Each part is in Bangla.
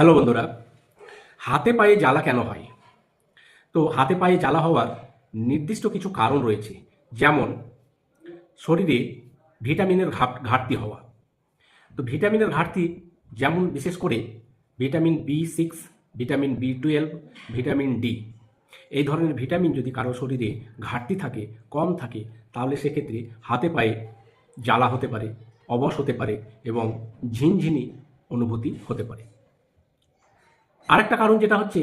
হ্যালো বন্ধুরা, হাতে পায়ে জ্বালা কেন হয়? তো হাতে পায়ে জ্বালা হওয়ার নির্দিষ্ট কিছু কারণ রয়েছে। যেমন শরীরে ভিটামিনের ঘাটতি হওয়া। তো ভিটামিনের ঘাটতি যেমন বিশেষ করে vitamin B6, vitamin B12, vitamin D, এই ধরনের ভিটামিন যদি কারো শরীরে ঘাটতি থাকে, কম থাকে, তাহলে সেক্ষেত্রে হাতে পায়ে জ্বালা হতে পারে, অবশ হতে পারে এবং ঝিনঝিনি অনুভূতি হতে পারে। আরেকটা কারণ যেটা হচ্ছে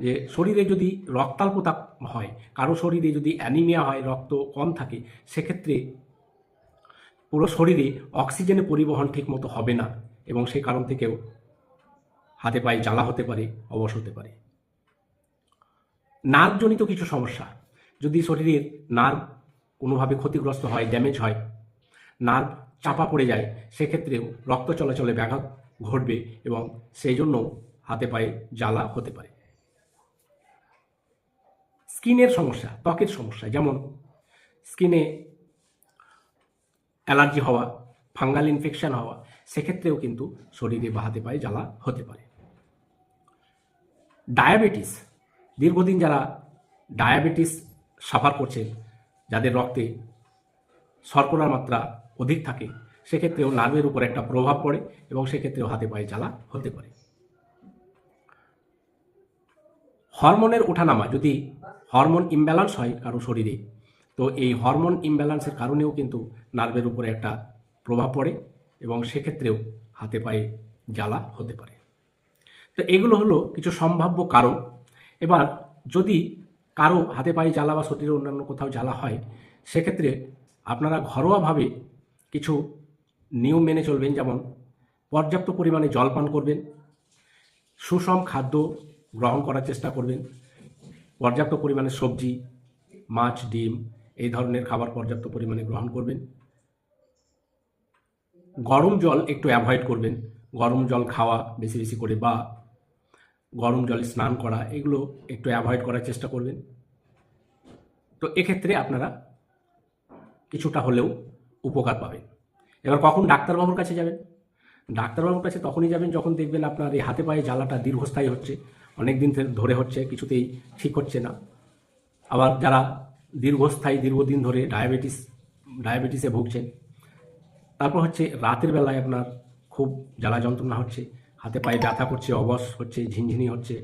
যে শরীরে যদি রক্তাল্পতা হয়, কারো শরীরে যদি অ্যানিমিয়া হয়, রক্ত কম থাকে, সেক্ষেত্রে পুরো শরীরে অক্সিজেনের পরিবহন ঠিকমতো হবে না এবং সেই কারণ থেকেও হাতে পায়ে জ্বালা হতে পারে, অবশ হতে পারে। নার্ভজনিত কিছু সমস্যা, যদি শরীরের নার্ভ কোনোভাবে ক্ষতিগ্রস্ত হয়, ড্যামেজ হয়, নার্ভ চাপা পড়ে যায়, সেক্ষেত্রেও রক্ত চলাচলে ব্যাঘাত ঘটবে এবং সেই জন্য হাতে পায়ে জ্বালা হতে পারে। স্কিনের সমস্যা, ত্বকের সমস্যা, যেমন স্কিনে অ্যালার্জি হওয়া, ফাঙ্গাল ইনফেকশন হওয়া, সেক্ষেত্রেও কিন্তু শরীরে বা হাতে পায়ে জ্বালা হতে পারে। ডায়াবেটিস, দীর্ঘদিন যারা ডায়াবেটিস সাফার করছেন, যাদের রক্তে শর্করার মাত্রা অধিক থাকে, সেক্ষেত্রেও নার্ভের উপর একটা প্রভাব পড়ে এবং সেক্ষেত্রেও হাতে পায়ে জ্বালা হতে পারে। হরমোনের ওঠানামা, যদি হরমোন ইমব্যালেন্স হয় কারো শরীরে, তো এই হরমোন ইমব্যালেন্সের কারণেও কিন্তু নার্ভের উপরে একটা প্রভাব পড়ে এবং সেক্ষেত্রেও হাতে পায়ে জ্বালা হতে পারে। তো এগুলো হলো কিছু সম্ভাব্য কারণ। এবার যদি কারো হাতে পায়ে জ্বালা বা শরীরের অন্যান্য কোথাও জ্বালা হয়, সেক্ষেত্রে আপনারা ঘরোয়াভাবে কিছু নিয়ম মেনে চলবেন। যেমন পর্যাপ্ত পরিমাণে জল পান করবেন, সুষম খাদ্য গ্রহণ করার চেষ্টা করবেন, পর্যাপ্ত পরিমাণে সবজি, মাছ, ডিম এই ধরনের খাবার পর্যাপ্ত পরিমাণে গ্রহণ করবেন। গরম জল একটু অ্যাভয়েড করবেন, গরম জল খাওয়া বেশি বেশি করে বা গরম জলে স্নান করা, এগুলো একটু অ্যাভয়েড করার চেষ্টা করবেন। তো এক্ষেত্রে আপনারা কিছুটা হলেও উপকার পাবেন। এবার কখন ডাক্তারবাবুর কাছে যাবেন? ডাক্তারবাবুর কাছে তখনই যাবেন যখন দেখবেন আপনার এই হাতে পায়ে জ্বালাটা দীর্ঘস্থায়ী হচ্ছে, অনেক দিন ধরে হচ্ছে, কিছুতেই ঠিক হচ্ছে না। আবার যারা দীর্ঘদিন ধরে ডায়াবেটিসে ভুগছেন, তারপর হচ্ছে রাতের বেলায় আপনার খুব জ্বালা যন্ত্রণা হচ্ছে, হাতে পায়ে ব্যথা করছে, অবশ হচ্ছে, ঝিনঝিনি হচ্ছে,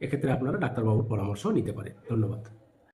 এক্ষেত্রে আপনারা ডাক্তারবাবুর পরামর্শ নিতে পারেন। ধন্যবাদ।